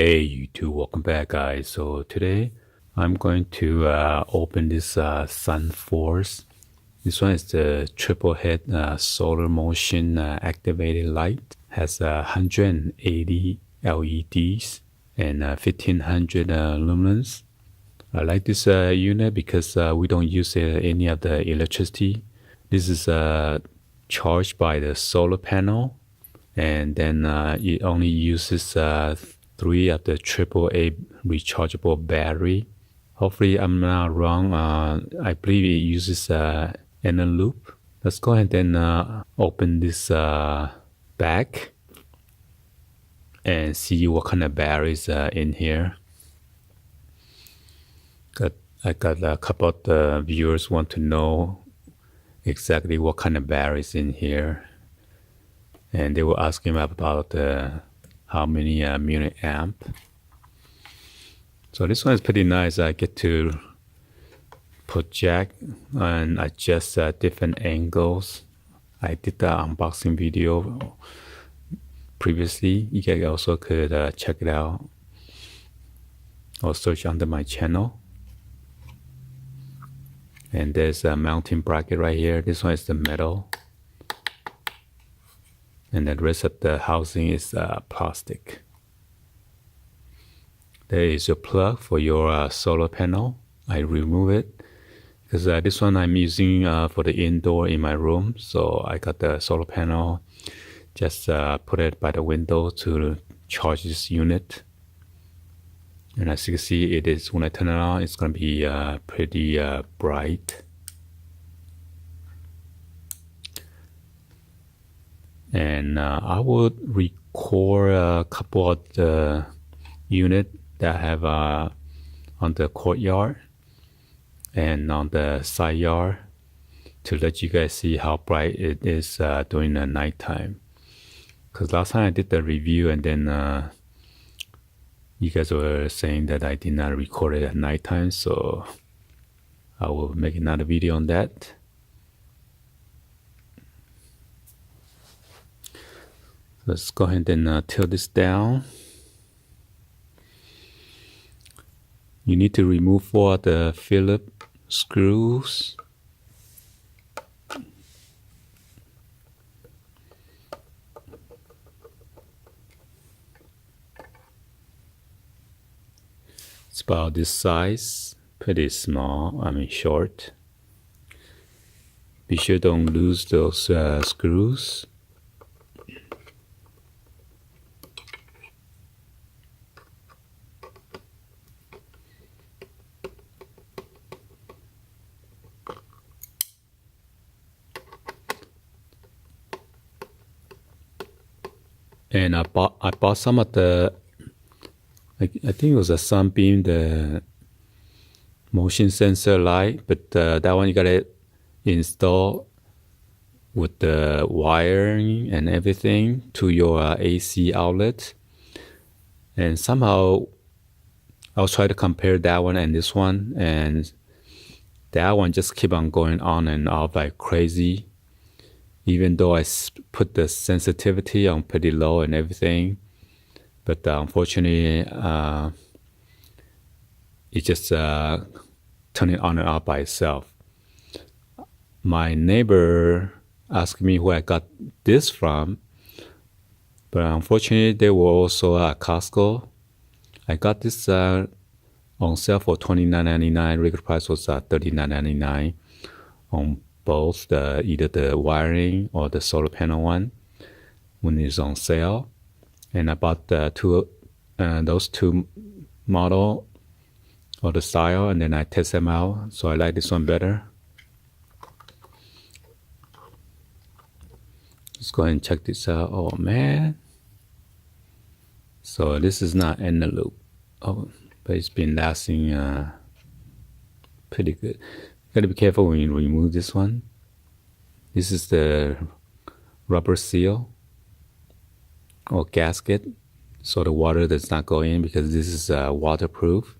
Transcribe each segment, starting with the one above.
Hey YouTube, welcome back guys. So today I'm going to open this Sun Force. This one is the triple head solar motion activated light. Has 180 LEDs and 1500 lumens. I like this unit because we don't use any of the electricity. This is charged by the solar panel, and then it only uses 3 of the AAA rechargeable battery. Hopefully I'm not wrong. I believe it uses inner loop. Let's go ahead and open this bag and see what kind of batteries in here. I got a couple of the viewers want to know exactly what kind of batteries in here, and they were asking about how many milliamp. So this one is pretty nice. I get to project and adjust different angles. I did the unboxing video previously. You guys also could check it out or search under my channel. And there's a mounting bracket right here. This one is the metal, and the rest of the housing is plastic. There is a plug for your solar panel. I remove it because this one I'm using for the indoor in my room. So I got the solar panel, just put it by the window to charge this unit. And as you can see, it is, when I turn it on, it's going to be pretty bright. And I would record a couple of the unit that I have on the courtyard and on the side yard to let you guys see how bright it is during the nighttime. Because last time I did the review, and then you guys were saying that I did not record it at nighttime, so I will make another video on that. Let's go ahead and tilt this down. You need to remove 4 of the Phillips screws. It's about this size, pretty small, I mean short. Be sure don't lose those screws. And I bought some of the, I think it was a Sunbeam, the motion sensor light, but that one you gotta install with the wiring and everything to your AC outlet. And somehow I'll try to compare that one and this one, and that one just keep on going on and off like crazy. Even though I put the sensitivity on pretty low and everything, but unfortunately, it just turning on and off by itself. My neighbor asked me where I got this from, but unfortunately, they were also at Costco. I got this on sale for $29.99. Regular price was $39.99 on both either the wiring or the solar panel one when it's on sale. And I bought those 2 model or the style, and then I test them out. So I like this one better. Let's go ahead and check this out. Oh man. So this is not in the loop. Oh, but it's been lasting pretty good. Gotta be careful when you remove this one. This is the rubber seal or gasket, so the water does not go in, because this is waterproof.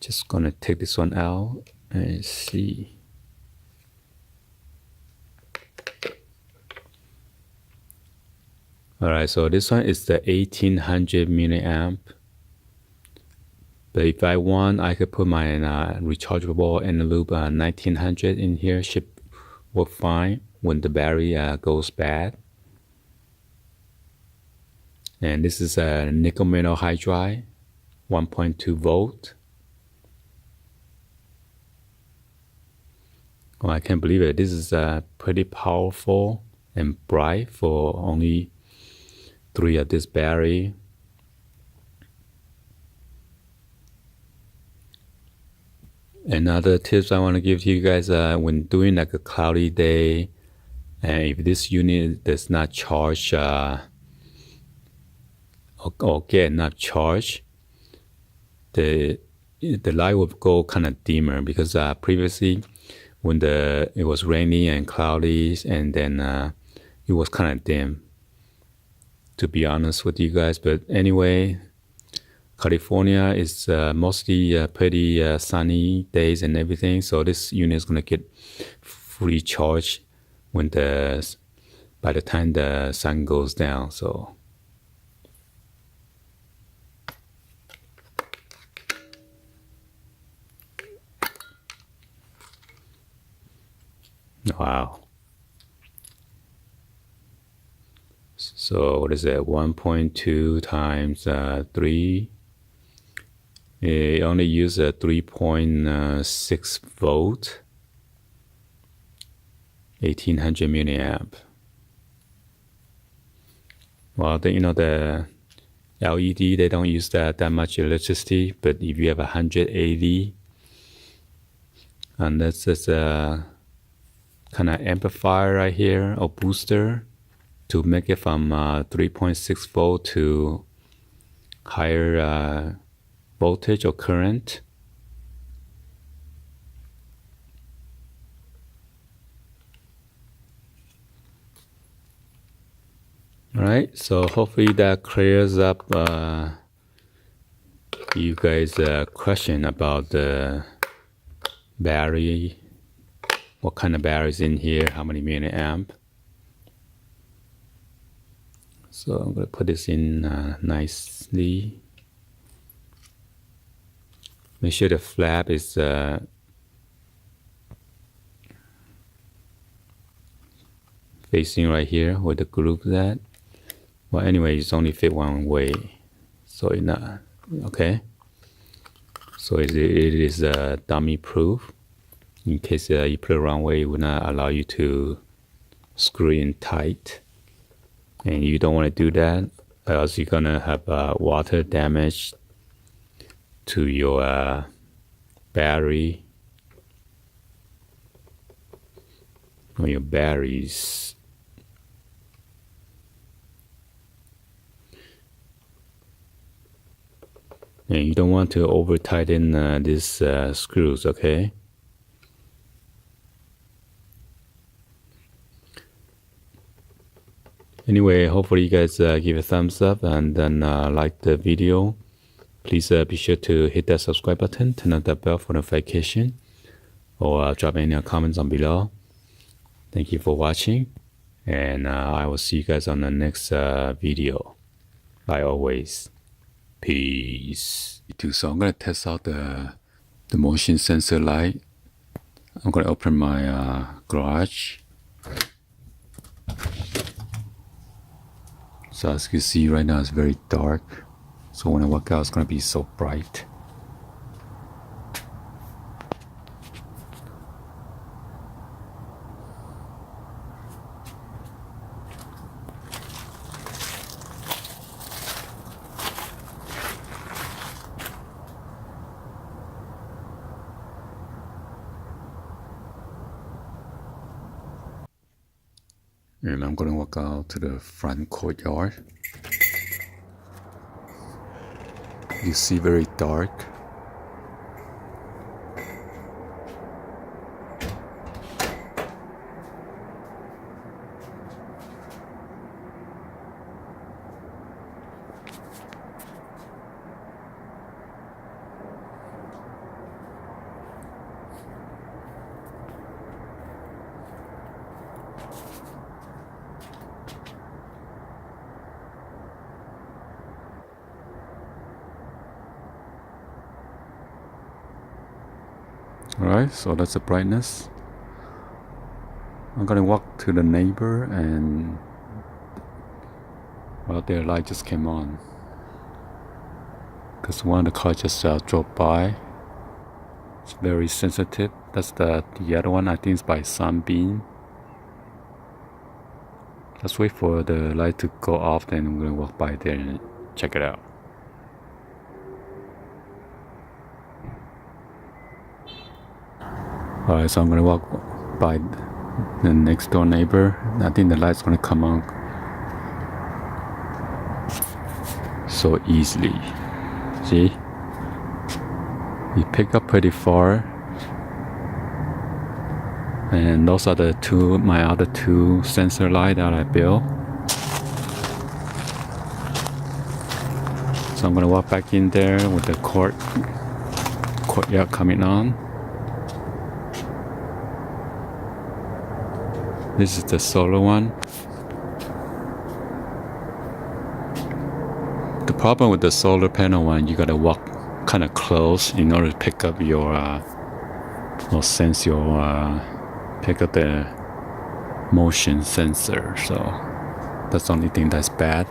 Just gonna take this one out and see. All right, so this one is the 1800 milliamp. But if I want, I could put my rechargeable in the loop 1900 in here. Should work fine when the battery goes bad. And this is a nickel metal hydride, 1.2 volt. Oh, I can't believe it. This is pretty powerful and bright for only 3 of this battery. Another tips I want to give to you guys, when doing like a cloudy day, and if this unit does not charge or get enough charge, the light will go kind of dimmer, because previously when it was rainy and cloudy, and then it was kind of dim, to be honest with you guys. But anyway, California is mostly pretty sunny days and everything, so this unit is gonna get fully charged by the time the sun goes down. So wow. So what is that? 1.2 times 3. It only uses a 3.6 volt, 1800 milliamp. Well, the LED, they don't use that much electricity, but if you have 180, and that's just a kind of amplifier right here, or booster, to make it from 3.6 volt to higher voltage or current. All right, so hopefully that clears up you guys' question about the battery, what kind of batteries in here, how many milliamp. So I'm going to put this in nicely. Make sure the flap is facing right here where the groove is at. Well, anyway, it's only fit one way, so it's not okay. So it is dummy proof. In case you put it wrong way, it will not allow you to screw in tight, and you don't want to do that, or else you're gonna have water damage to your battery or your batteries. And you don't want to over tighten these screws, okay? Anyway, hopefully you guys give a thumbs up and then like the video. Please be sure to hit that subscribe button, turn on the bell for notification, or drop any comments on below. Thank you for watching, and I will see you guys on the next video. Like always, peace. So I'm going to test out the motion sensor light. I'm going to open my garage. So as you can see right now, it's very dark. So when I walk out, it's going to be so bright. And I'm going to walk out to the front courtyard. You see, very dark. Alright, so that's the brightness. I'm gonna walk to the neighbor and well, their light just came on because one of the cars just drove by. It's very sensitive. That's the other one. I think it's by Sunbeam. Let's wait for the light to go off, then I'm gonna walk by there and check it out. Alright, so I'm gonna walk by the next door neighbor. I think the light's gonna come on so easily. See? You pick up pretty far. And those are the my other two sensor lights that I built. So I'm gonna walk back in there with the courtyard coming on. This is the solar one. The problem with the solar panel one, you gotta walk kind of close in order to pick up your or sense your pick up the motion sensor. So that's the only thing that's bad.